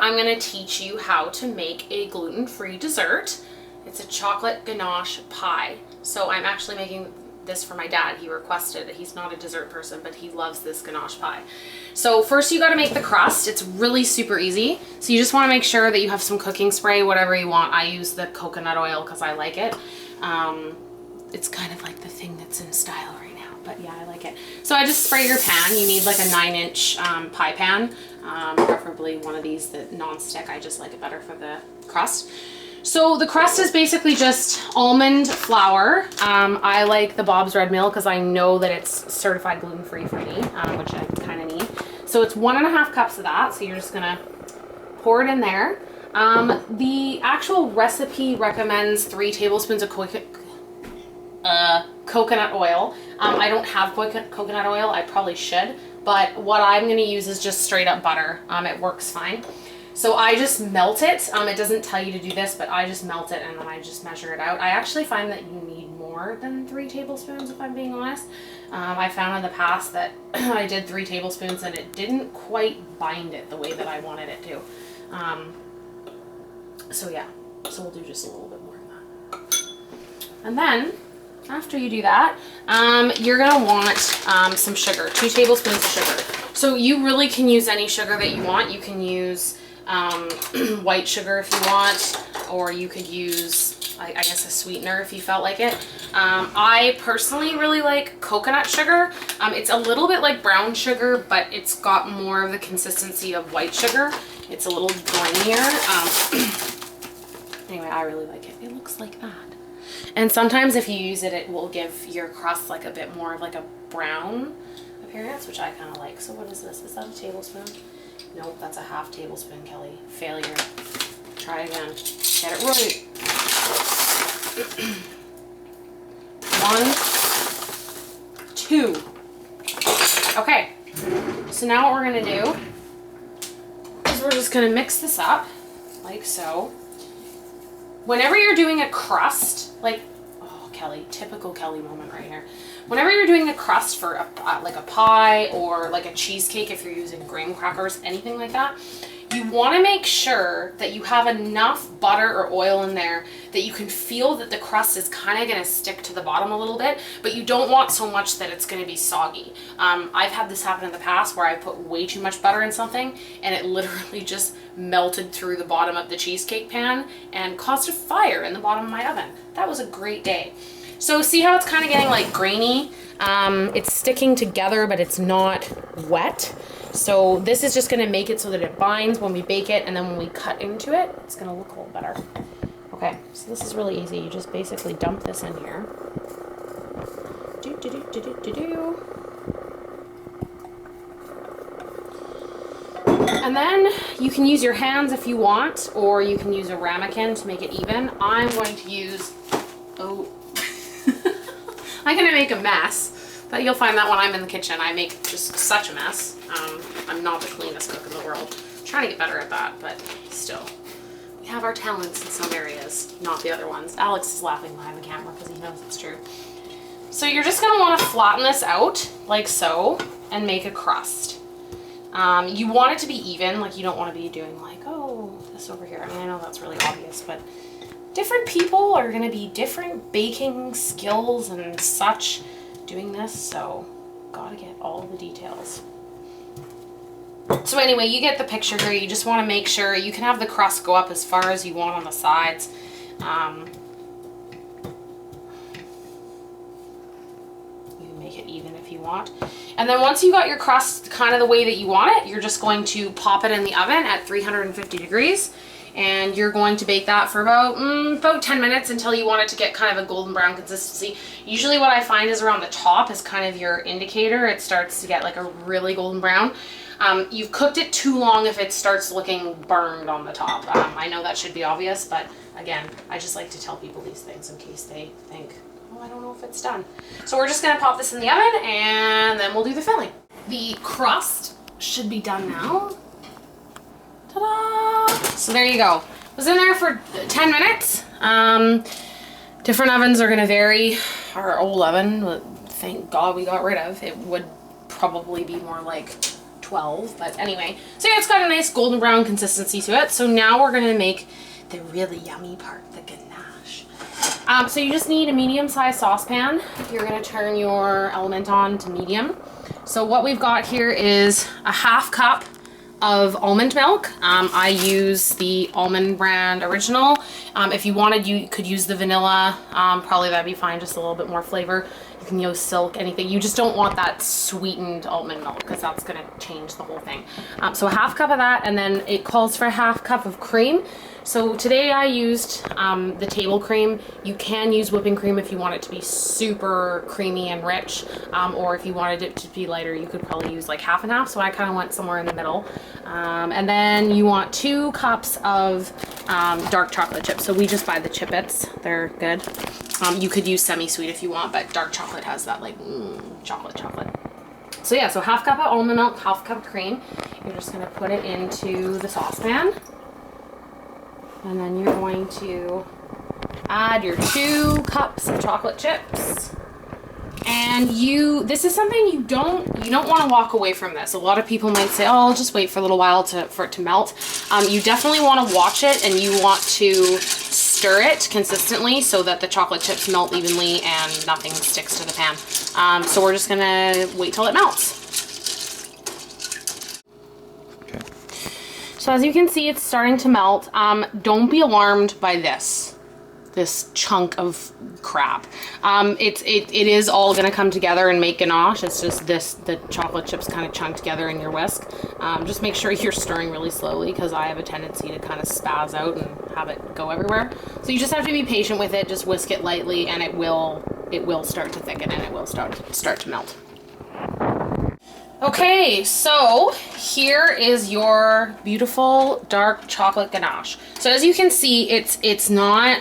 I'm going to teach you how to make a gluten-free dessert. It's a chocolate ganache pie. So I'm actually making this for my dad. He requested it. He's not a dessert person, but he loves this ganache pie. So first you got to make the crust. It's really super easy. So you just want to make sure that you have some cooking spray, whatever you want. I use the coconut oil because I like it. It's kind of like the thing that's in style right now, but yeah, I like it. So I just spray your pan. You need like a 9-inch pie pan, preferably one of these that non-stick. I just like it better for the crust. So the crust is basically just almond flour. I like the Bob's Red Mill because I know that it's certified gluten-free for me, which I kind of need. So it's 1.5 cups of that. So you're just gonna pour it in there. The actual recipe recommends 3 tablespoons of coconut oil. I don't have coconut oil. I probably should, but what I'm gonna use is just straight up butter. It works fine. So I just melt it. It doesn't tell you to do this, but I just melt it and then I just measure it out. I actually find that you need more than 3 tablespoons, if I'm being honest. I found in the past that I did 3 tablespoons and it didn't quite bind it the way that I wanted it to. So yeah, so we'll do just a little bit more of that. And then after you do that, you're gonna want some sugar, 2 tablespoons of sugar. So you really can use any sugar that you want. You can use white sugar if you want, or you could use, I guess, a sweetener if you felt like it. I personally really like coconut sugar. It's a little bit like brown sugar, but it's got more of the consistency of white sugar. It's a little grainier. Anyway, I really like it. It looks like that. And sometimes if you use it, it will give your crust like a bit more of like a brown appearance, which I kind of like. So what is this? Is that a tablespoon? Nope, that's a 1/2 tablespoon, Kelly. Failure. Try again. Get it right. 1, 2. Okay. So now what we're gonna do is we're just gonna mix this up like so. Whenever you're doing a crust, like, oh, Kelly, typical Kelly moment right here. Whenever you're doing a crust for like a pie or like a cheesecake, if you're using graham crackers, anything like that, you want to make sure that you have enough butter or oil in there that you can feel that the crust is kind of going to stick to the bottom a little bit, but you don't want so much that it's going to be soggy. I've had this happen in the past where I put way too much butter in something and it literally just melted through the bottom of the cheesecake pan and caused a fire in the bottom of my oven. That was a great day. So see how it's kind of getting like grainy? It's sticking together, but it's not wet. So this is just going to make it so that it binds when we bake it, and then when we cut into it, it's going to look a little better. Okay, so this is really easy. You just basically dump this in here. And then you can use your hands if you want, or you can use a ramekin to make it even. I'm going to use, I'm going to make a mess, but you'll find that when I'm in the kitchen, I make just such a mess. I'm not the cleanest cook in the world. I'm trying to get better at that, but still. We have our talents in some areas, not the other ones. Alex is laughing behind the camera because he knows it's true. So you're just going to want to flatten this out like so and make a crust. You want it to be even, like you don't want to be doing like, oh, this over here. I mean, I know that's really obvious, but different people are going to be different baking skills and such doing this, so gotta get all the details. So anyway, you get the picture here. You just want to make sure you can have the crust go up as far as you want on the sides. You can make it even if you want. And then once you got your crust kind of the way that you want it, you're just going to pop it in the oven at 350 degrees. And you're going to bake that for about 10 minutes until you want it to get kind of a golden brown consistency. Usually what I find is around the top is kind of your indicator. It starts to get like a really golden brown. You've cooked it too long if it starts looking burned on the top. I know that should be obvious, but again, I just like to tell people these things in case they think, oh, I don't know if it's done. So we're just gonna pop this in the oven and then we'll do the filling. The crust should be done now. Ta-da! So there you go. It was in there for 10 minutes. Different ovens are going to vary. Our old oven, thank God we got rid of, it would probably be more like 12, but anyway. So yeah, it's got a nice golden brown consistency to it. So now we're gonna make the really yummy part, the ganache. So you just need a medium-sized saucepan. You're gonna turn your element on to medium. So what we've got here is a 1/2 cup of almond milk. I use the almond brand original. If you wanted, you could use the vanilla. Probably that'd be fine, just a little bit more flavor. You can use silk, anything. You just don't want that sweetened almond milk because that's gonna change the whole thing. So a 1/2 cup of that, and then it calls for a 1/2 cup of cream. So today I used the table cream. You can use whipping cream if you want it to be super creamy and rich, or if you wanted it to be lighter, you could probably use like 1/2 and 1/2. So I kind of went somewhere in the middle. And then you want 2 cups of dark chocolate chips. So we just buy the Chip-Its. They're good. You could use semi-sweet if you want, but dark chocolate has that like chocolate. So yeah, so 1/2 cup of almond milk, 1/2 cup of cream. You're just gonna put it into the saucepan. And then you're going to add your 2 cups of chocolate chips. And this is something you don't want to walk away from this. A lot of people might say, oh, I'll just wait for a little while for it to melt. You definitely want to watch it, and you want to stir it consistently so that the chocolate chips melt evenly and nothing sticks to the pan. So we're just gonna wait till it melts. So as you can see, it's starting to melt. Don't be alarmed by this chunk of crap. It is all gonna come together and make ganache. It's just the chocolate chips kind of chunk together in your whisk. Just make sure you're stirring really slowly because I have a tendency to kind of spaz out and have it go everywhere. So you just have to be patient with it. Just whisk it lightly, and it will start to thicken and it will start to melt. Okay, so here is your beautiful dark chocolate ganache. So as you can see, it's not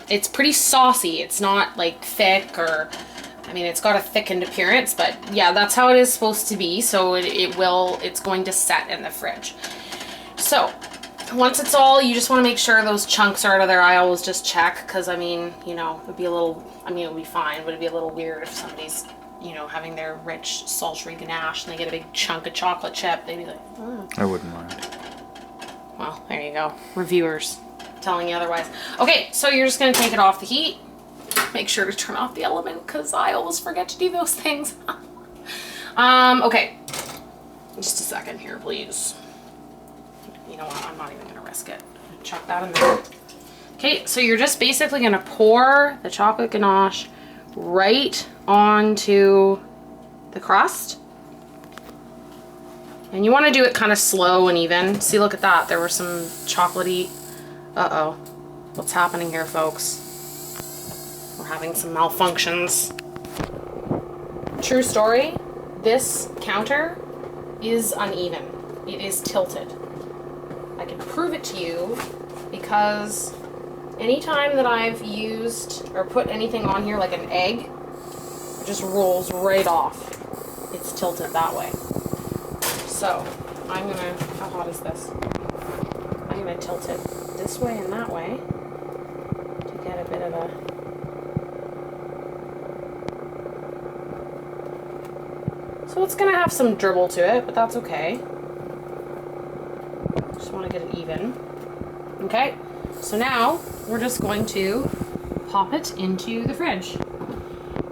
it's pretty saucy. It's not like thick, or I mean, it's got a thickened appearance, but yeah, that's how it is supposed to be. So it's going to set in the fridge. So once it's all, you just want to make sure those chunks are out of there. I always just check because I mean, you know, it would be fine, but it'd be a little weird if somebody's, you know, having their rich, sultry ganache and they get a big chunk of chocolate chip. They'd be like, oh. I wouldn't mind. Well, there you go. Reviewers telling you otherwise. Okay, so you're just going to take it off the heat. Make sure to turn off the element because I always forget to do those things. Okay. Just a second here, please. You know what? I'm not even going to risk it. Chuck that in there. Okay, so you're just basically going to pour the chocolate ganache right onto the crust. And you want to do it kind of slow and even. See, look at that. There were some chocolatey... Uh-oh. What's happening here, folks? We're having some malfunctions. True story. This counter is uneven. It is tilted. I can prove it to you because anytime that I've used or put anything on here like an egg, it just rolls right off. It's tilted that way. So I'm gonna, how hot is this? I'm gonna tilt it this way and that way to get a bit of a, so it's gonna have some dribble to it, but that's okay. Just want to get it even. Okay, so now we're just going to pop it into the fridge.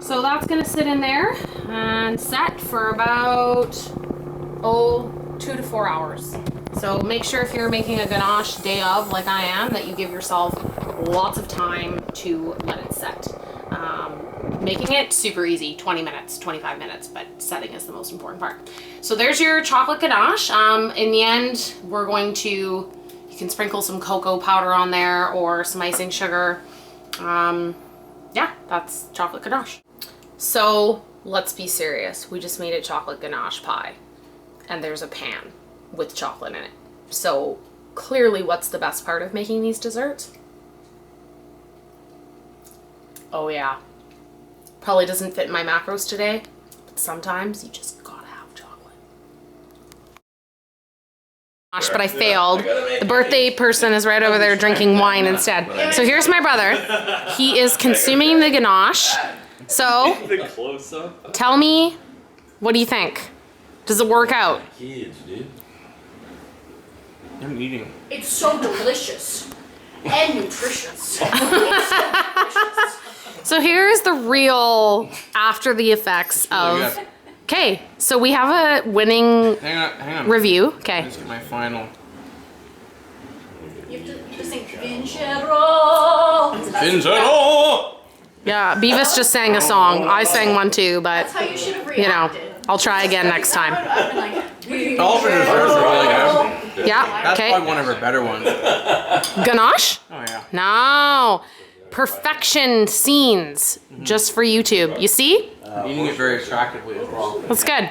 So that's going to sit in there and set for about 2 to 4 hours. So make sure if you're making a ganache day of, like I am, that you give yourself lots of time to let it set. Making it super easy, 20 minutes, 25 minutes, but setting is the most important part. So there's your chocolate ganache. In the end, we're going to, you can sprinkle some cocoa powder on there or some icing sugar. Yeah, that's chocolate ganache. So let's be serious. We just made a chocolate ganache pie and there's a pan with chocolate in it. So clearly, what's the best part of making these desserts? Oh yeah. Probably doesn't fit in my macros today, but sometimes you just gotta have chocolate. Gosh, but I failed. The birthday person is right over there drinking wine instead. So here's my brother. He is consuming the ganache. So, tell me, what do you think? Does it work out? Kids, dude. I'm eating. It's so delicious and nutritious. So here's the real after the effects of. Okay, so we have a winning Hang on. review. Okay. Let's get my final. You have to sing Vincero. Vinzero! Yeah, Beavis just sang a song. I sang one too, but That's how you should have you know, reacted. I'll try again next time. I've been like, All of her desserts are really good. Yeah. That's Okay. probably one of her better ones. Ganache? Oh yeah. No. Perfection scenes just for YouTube. You see? Eating it very attractively as well. That's good.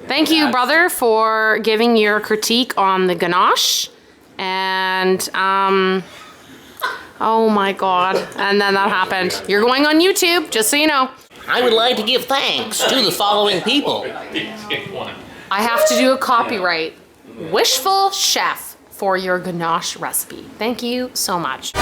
Thank you, brother, for giving your critique on the ganache. And, oh my God. And then that happened. You're going on YouTube, just so you know. I would like to give thanks to the following people. I have to do a copyright. Wishful Chef for your ganache recipe. Thank you so much.